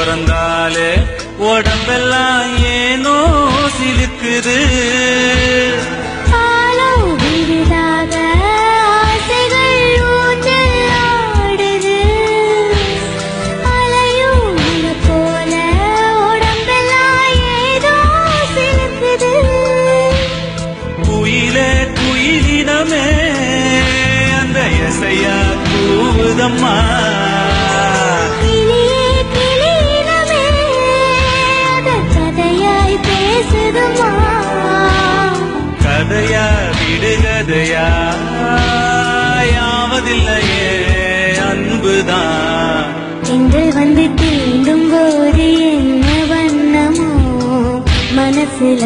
பிறந்தாலே உடம்பெல்லாம் ஏனோ சிலுக்குது. குயிலினமே அந்த இசையா கூவுதம்மா. கதையா விடுகதையா யாவதில்லையே அன்புதான். எங்கள் வந்து தீண்டும் போது என்ன வண்ணமோ மனசுல